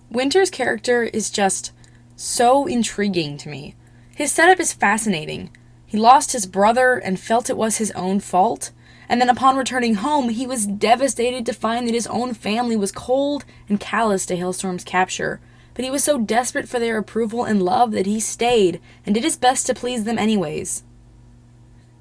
Winter's character is just so intriguing to me. His setup is fascinating. He lost his brother and felt it was his own fault, and then upon returning home, he was devastated to find that his own family was cold and callous to Hailstorm's capture. But he was so desperate for their approval and love that he stayed and did his best to please them anyways.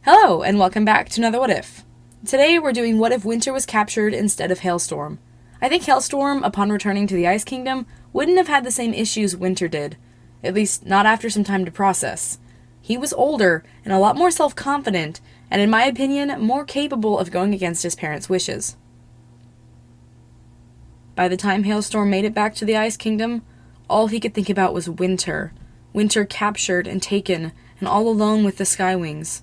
Hello, and welcome back to another What If. Today we're doing What If Winter was captured instead of Hailstorm. I think Hailstorm, upon returning to the Ice Kingdom, wouldn't have had the same issues Winter did. At least, not after some time to process. He was older and a lot more self-confident, and in my opinion, more capable of going against his parents' wishes. By the time Hailstorm made it back to the Ice Kingdom, all he could think about was Winter. Winter captured and taken, and all alone with the Skywings.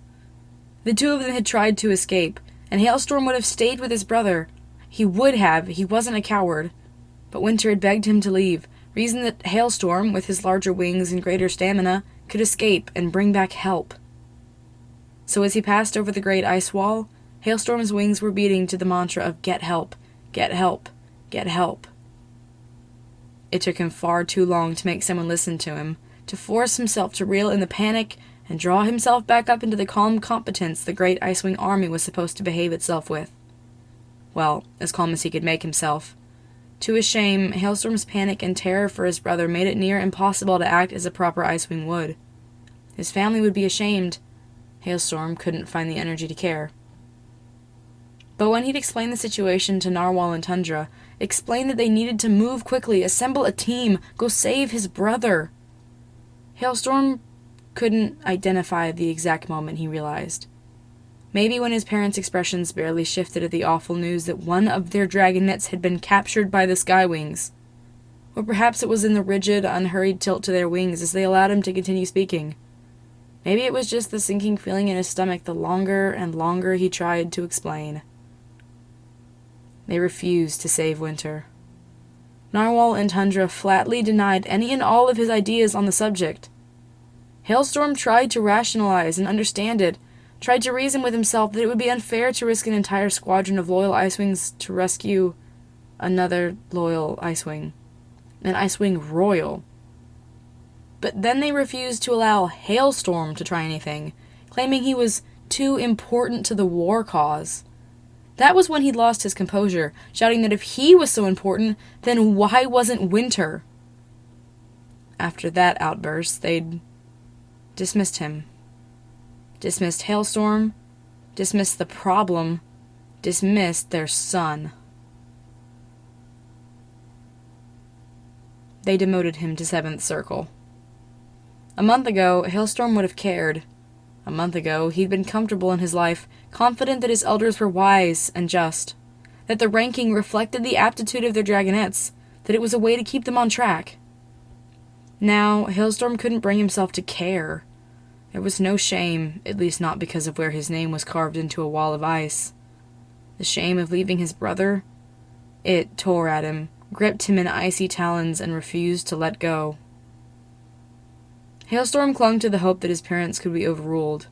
The two of them had tried to escape, and Hailstorm would have stayed with his brother. He would have, he wasn't a coward. But Winter had begged him to leave, reasoned that Hailstorm, with his larger wings and greater stamina, could escape and bring back help. So as he passed over the great ice wall, Hailstorm's wings were beating to the mantra of get help, get help, get help. It took him far too long to make someone listen to him, to force himself to reel in the panic and draw himself back up into the calm competence the great Icewing army was supposed to behave itself with. Well, as calm as he could make himself. To his shame, Hailstorm's panic and terror for his brother made it near impossible to act as a proper Icewing would. His family would be ashamed. Hailstorm couldn't find the energy to care. But when he'd explained the situation to Narwhal and Tundra, explained that they needed to move quickly, assemble a team, go save his brother, Hailstorm couldn't identify the exact moment he realized. Maybe when his parents' expressions barely shifted at the awful news that one of their dragonets had been captured by the Skywings. Or perhaps it was in the rigid, unhurried tilt to their wings as they allowed him to continue speaking. Maybe it was just the sinking feeling in his stomach the longer and longer he tried to explain. They refused to save Winter. Narwhal and Tundra flatly denied any and all of his ideas on the subject. Hailstorm tried to rationalize and understand it, tried to reason with himself that it would be unfair to risk an entire squadron of loyal Icewings to rescue another loyal Icewing. An Icewing royal. But then they refused to allow Hailstorm to try anything, claiming he was too important to the war cause. That was when he'd lost his composure, shouting that if he was so important, then why wasn't Winter? After that outburst, they'd dismissed him. Dismissed Hailstorm, dismissed the problem, dismissed their son. They demoted him to 7th Circle. A month ago, Hailstorm would have cared. A month ago, he'd been comfortable in his life, confident that his elders were wise and just, that the ranking reflected the aptitude of their dragonets, that it was a way to keep them on track. Now, Hailstorm couldn't bring himself to care. There was no shame, at least not because of where his name was carved into a wall of ice. The shame of leaving his brother? It tore at him, gripped him in icy talons, and refused to let go. Hailstorm clung to the hope that his parents could be overruled.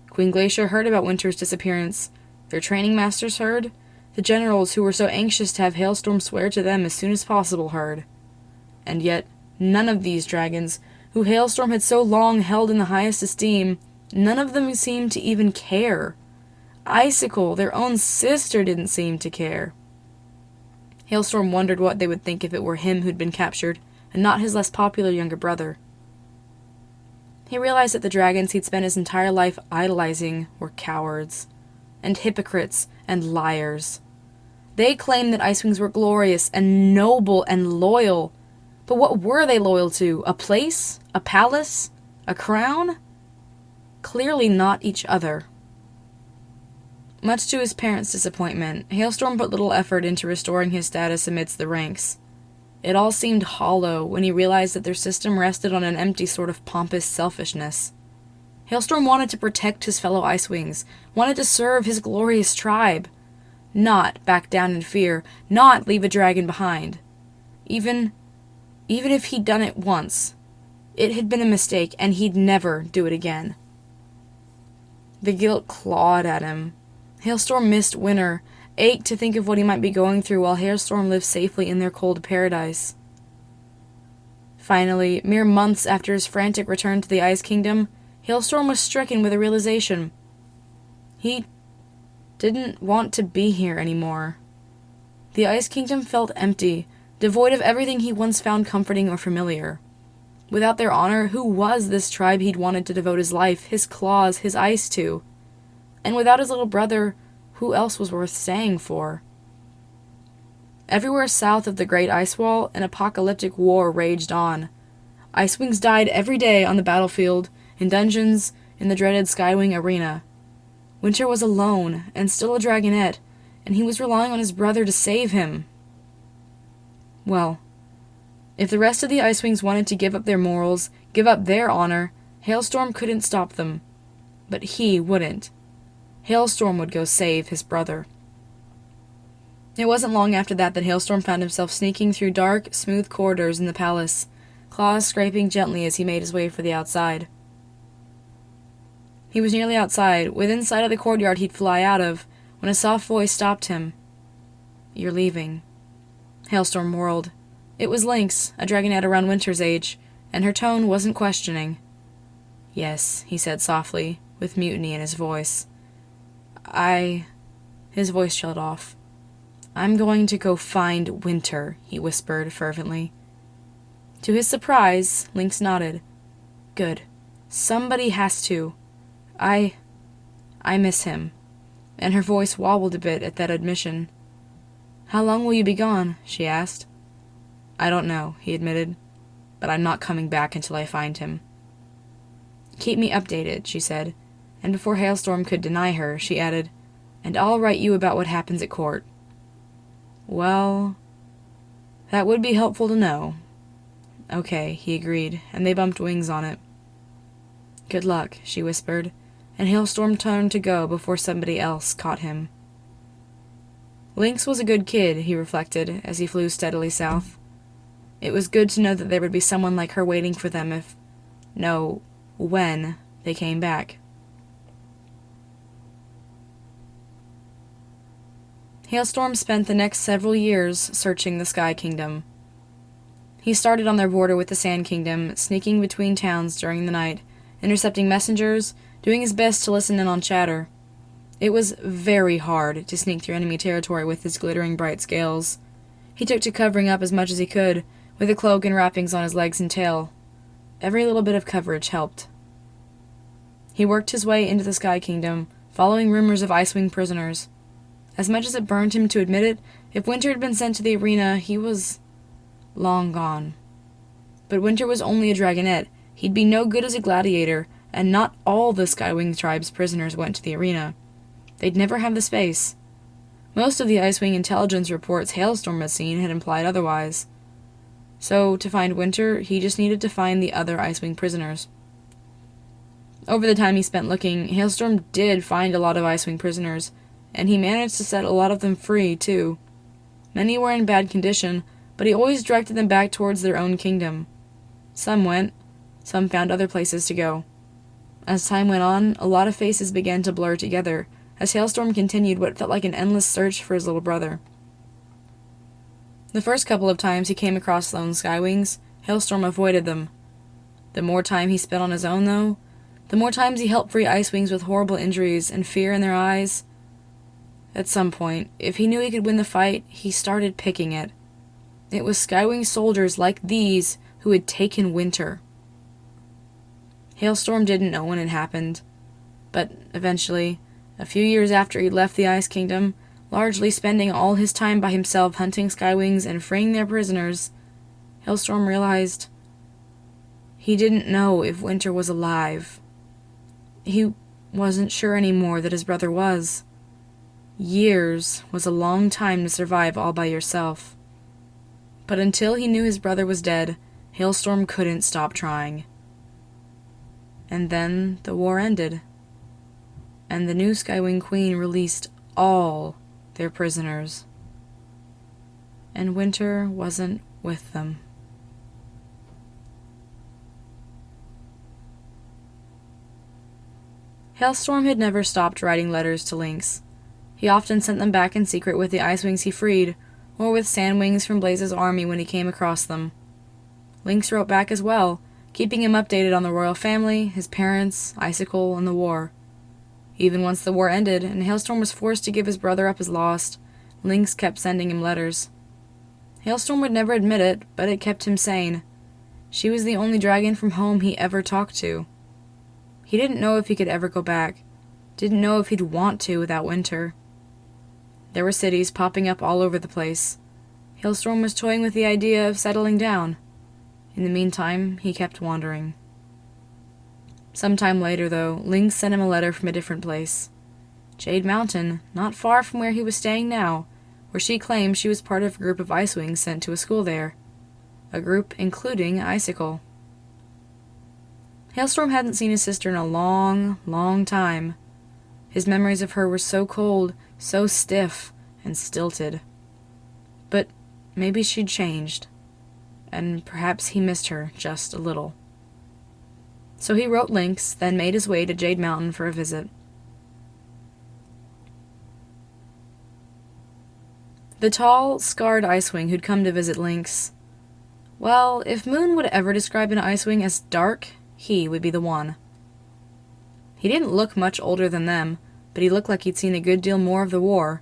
Queen Glacier heard about Winter's disappearance. Their training masters heard. The generals who were so anxious to have Hailstorm swear to them as soon as possible heard. And yet, none of these dragons, who Hailstorm had so long held in the highest esteem, none of them seemed to even care. Icicle, their own sister, didn't seem to care. Hailstorm wondered what they would think if it were him who'd been captured, and not his less popular younger brother. He realized that the dragons he'd spent his entire life idolizing were cowards, and hypocrites, and liars. They claimed that Icewings were glorious, and noble, and loyal. But what were they loyal to? A place? A palace? A crown? Clearly not each other. Much to his parents' disappointment, Hailstorm put little effort into restoring his status amidst the ranks. It all seemed hollow when he realized that their system rested on an empty sort of pompous selfishness. Hailstorm wanted to protect his fellow Icewings, wanted to serve his glorious tribe. Not back down in fear, not leave a dragon behind. Even if he'd done it once, it had been a mistake, and he'd never do it again. The guilt clawed at him. Hailstorm missed Winter, ached to think of what he might be going through while Hailstorm lived safely in their cold paradise. Finally, mere months after his frantic return to the Ice Kingdom, Hailstorm was stricken with a realization. He didn't want to be here anymore. The Ice Kingdom felt empty, devoid of everything he once found comforting or familiar. Without their honor, who was this tribe he'd wanted to devote his life, his claws, his ice to? And without his little brother, who else was worth staying for? Everywhere south of the Great Ice Wall, an apocalyptic war raged on. Icewings died every day on the battlefield, in dungeons, in the dreaded Skywing Arena. Winter was alone, and still a dragonette, and he was relying on his brother to save him. Well, if the rest of the Icewings wanted to give up their morals, give up their honor, Hailstorm couldn't stop them. But he wouldn't. Hailstorm would go save his brother. It wasn't long after that Hailstorm found himself sneaking through dark, smooth corridors in the palace, claws scraping gently as he made his way for the outside. He was nearly outside, within sight of the courtyard he'd fly out of, when a soft voice stopped him. "You're leaving." Hailstorm whirled. It was Lynx, a dragonette around Winter's age, and her tone wasn't questioning. "Yes," he said softly, with mutiny in his voice. His voice trailed off. "I'm going to go find Winter," he whispered fervently. To his surprise, Lynx nodded. "Good. Somebody has to. I miss him." And her voice wobbled a bit at that admission. "How long will you be gone?" she asked. "I don't know," he admitted, "but I'm not coming back until I find him." "Keep me updated," she said, and before Hailstorm could deny her, she added, "And I'll write you about what happens at court." "Well, that would be helpful to know." "Okay," he agreed, and they bumped wings on it. "Good luck," she whispered, and Hailstorm turned to go before somebody else caught him. Lynx was a good kid, he reflected, as he flew steadily south. It was good to know that there would be someone like her waiting for them when they came back. Hailstorm spent the next several years searching the Sky Kingdom. He started on their border with the Sand Kingdom, sneaking between towns during the night, intercepting messengers, doing his best to listen in on chatter. It was very hard to sneak through enemy territory with his glittering bright scales. He took to covering up as much as he could, with a cloak and wrappings on his legs and tail. Every little bit of coverage helped. He worked his way into the Sky Kingdom, following rumors of Icewing prisoners. As much as it burned him to admit it, if Winter had been sent to the arena, he was long gone. But Winter was only a dragonette. He'd be no good as a gladiator, and not all the Skywing tribe's prisoners went to the arena. They'd never have the space. Most of the Icewing intelligence reports Hailstorm had seen had implied otherwise. So, to find Winter, he just needed to find the other Icewing prisoners. Over the time he spent looking, Hailstorm did find a lot of Icewing prisoners, and he managed to set a lot of them free, too. Many were in bad condition, but he always directed them back towards their own kingdom. Some went, some found other places to go. As time went on, a lot of faces began to blur together, as Hailstorm continued what felt like an endless search for his little brother. The first couple of times he came across lone Skywings, Hailstorm avoided them. The more time he spent on his own, though, the more times he helped free Icewings with horrible injuries and fear in their eyes. At some point, if he knew he could win the fight, he started picking it. It was Skywing soldiers like these who had taken Winter. Hailstorm didn't know when it happened, but eventually, a few years after he'd left the Ice Kingdom, largely spending all his time by himself hunting Skywings and freeing their prisoners, Hailstorm realized he didn't know if Winter was alive. He wasn't sure anymore that his brother was. Years was a long time to survive all by yourself. But until he knew his brother was dead, Hailstorm couldn't stop trying. And then the war ended, and the new Skywing Queen released all their prisoners. And Winter wasn't with them. Hailstorm had never stopped writing letters to Lynx. He often sent them back in secret with the Icewings he freed, or with Sandwings from Blaze's army when he came across them. Lynx wrote back as well, keeping him updated on the royal family, his parents, Icicle, and the war. Even once the war ended and Hailstorm was forced to give his brother up as lost, Lynx kept sending him letters. Hailstorm would never admit it, but it kept him sane. She was the only dragon from home he ever talked to. He didn't know if he could ever go back. Didn't know if he'd want to without Winter. There were cities popping up all over the place. Hailstorm was toying with the idea of settling down. In the meantime, he kept wandering. Sometime later, though, Lynx sent him a letter from a different place. Jade Mountain, not far from where he was staying now, where she claimed she was part of a group of Icewings sent to a school there. A group including Icicle. Hailstorm hadn't seen his sister in a long, long time. His memories of her were so cold, so stiff, and stilted. But maybe she'd changed, and perhaps he missed her just a little. So he wrote Lynx, then made his way to Jade Mountain for a visit. The tall, scarred Icewing who'd come to visit Lynx. Well, if Moon would ever describe an Icewing as dark, he would be the one. He didn't look much older than them, but he looked like he'd seen a good deal more of the war,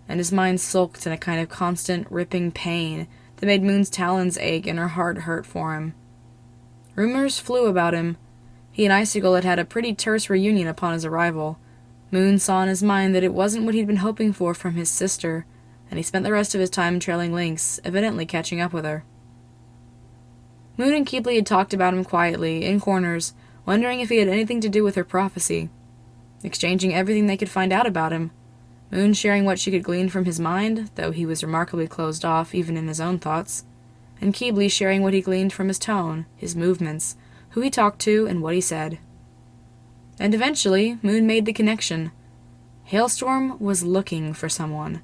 and his mind sulked in a kind of constant, ripping pain that made Moon's talons ache and her heart hurt for him. Rumors flew about him. He and Icicle had had a pretty terse reunion upon his arrival. Moon saw in his mind that it wasn't what he'd been hoping for from his sister, and he spent the rest of his time trailing Lynx, evidently catching up with her. Moon and Keebley had talked about him quietly, in corners, wondering if he had anything to do with her prophecy, exchanging everything they could find out about him, Moon sharing what she could glean from his mind, though he was remarkably closed off even in his own thoughts, and Keebley sharing what he gleaned from his tone, his movements, who he talked to, and what he said. And eventually, Moon made the connection. Hailstorm was looking for someone.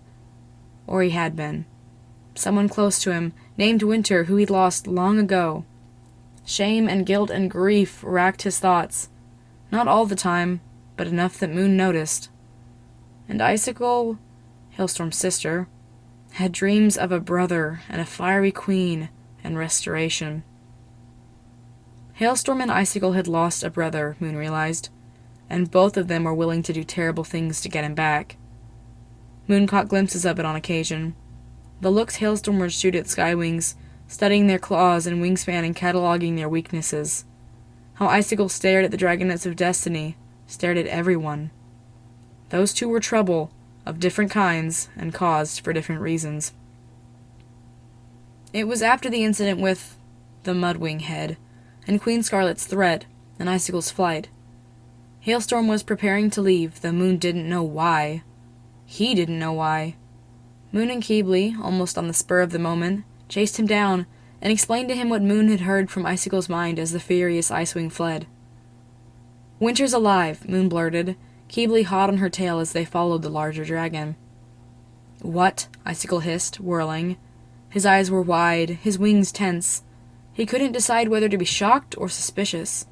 Or he had been. Someone close to him, named Winter, who he'd lost long ago. Shame and guilt and grief racked his thoughts. Not all the time, but enough that Moon noticed. And Icicle, Hailstorm's sister, had dreams of a brother and a fiery queen and restoration. Hailstorm and Icicle had lost a brother, Moon realized, and both of them were willing to do terrible things to get him back. Moon caught glimpses of it on occasion. The looks Hailstorm would shoot at Skywings, studying their claws and wingspan and cataloging their weaknesses. How Icicle stared at the Dragonets of Destiny, stared at everyone. Those two were trouble, of different kinds, and caused for different reasons. It was after the incident with the Mudwing head, and Queen Scarlet's threat, and Icicle's flight. Hailstorm was preparing to leave, though Moon didn't know why. He didn't know why. Moon and Keebley, almost on the spur of the moment, chased him down, and explained to him what Moon had heard from Icicle's mind as the furious Icewing fled. "Winter's alive," Moon blurted, Keebley hot on her tail as they followed the larger dragon. "What?" Icicle hissed, whirling. His eyes were wide, his wings tense. He couldn't decide whether to be shocked or suspicious.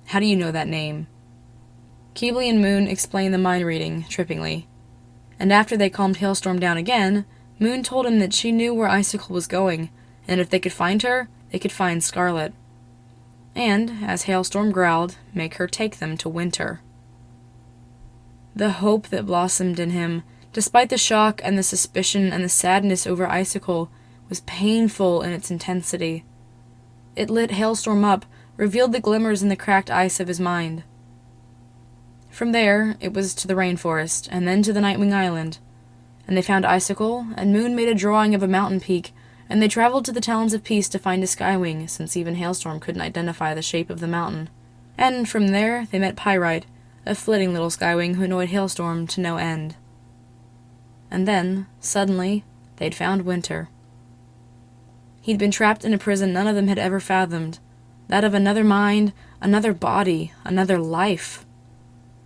"How do you know that name?" Keebley and Moon explained the mind reading, trippingly. And after they calmed Hailstorm down again, Moon told him that she knew where Icicle was going, and if they could find her, they could find Scarlet. And, as Hailstorm growled, make her take them to Winter. The hope that blossomed in him, despite the shock and the suspicion and the sadness over Icicle, was painful in its intensity. It lit Hailstorm up, revealed the glimmers in the cracked ice of his mind. From there, it was to the rainforest, and then to the Nightwing Island. And they found Icicle, and Moon made a drawing of a mountain peak, and they traveled to the Talons of Peace to find a Skywing, since even Hailstorm couldn't identify the shape of the mountain. And from there, they met Pyrite, a flitting little Skywing who annoyed Hailstorm to no end. And then, suddenly, they'd found Winter. He'd been trapped in a prison none of them had ever fathomed, that of another mind, another body, another life.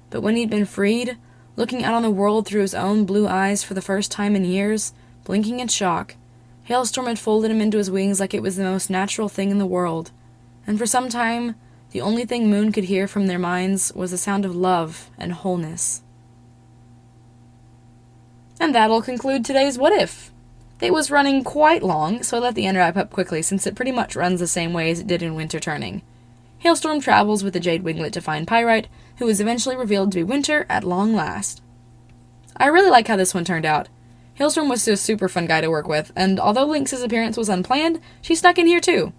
But when he'd been freed, looking out on the world through his own blue eyes for the first time in years, blinking in shock, Hailstorm had folded him into his wings like it was the most natural thing in the world, and for some time, the only thing Moon could hear from their minds was the sound of love and wholeness. And that'll conclude today's What If? It was running quite long, so I let the end wrap up quickly since it pretty much runs the same way as it did in Winter Turning. Hailstorm travels with the Jade Winglet to find Pyrite, who is eventually revealed to be Winter at long last. I really like how this one turned out. Hailstorm was a super fun guy to work with, and although Lynx's appearance was unplanned, she snuck in here too.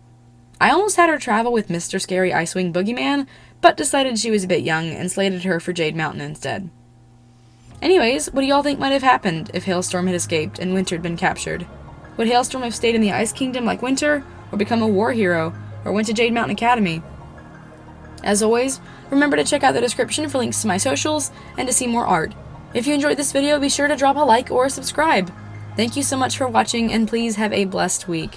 I almost had her travel with Mr. Scary Icewing Boogeyman, but decided she was a bit young and slated her for Jade Mountain instead. Anyways, what do y'all think might have happened if Hailstorm had escaped and Winter had been captured? Would Hailstorm have stayed in the Ice Kingdom like Winter, or become a war hero, or went to Jade Mountain Academy? As always, remember to check out the description for links to my socials and to see more art. If you enjoyed this video, be sure to drop a like or a subscribe. Thank you so much for watching, and please have a blessed week.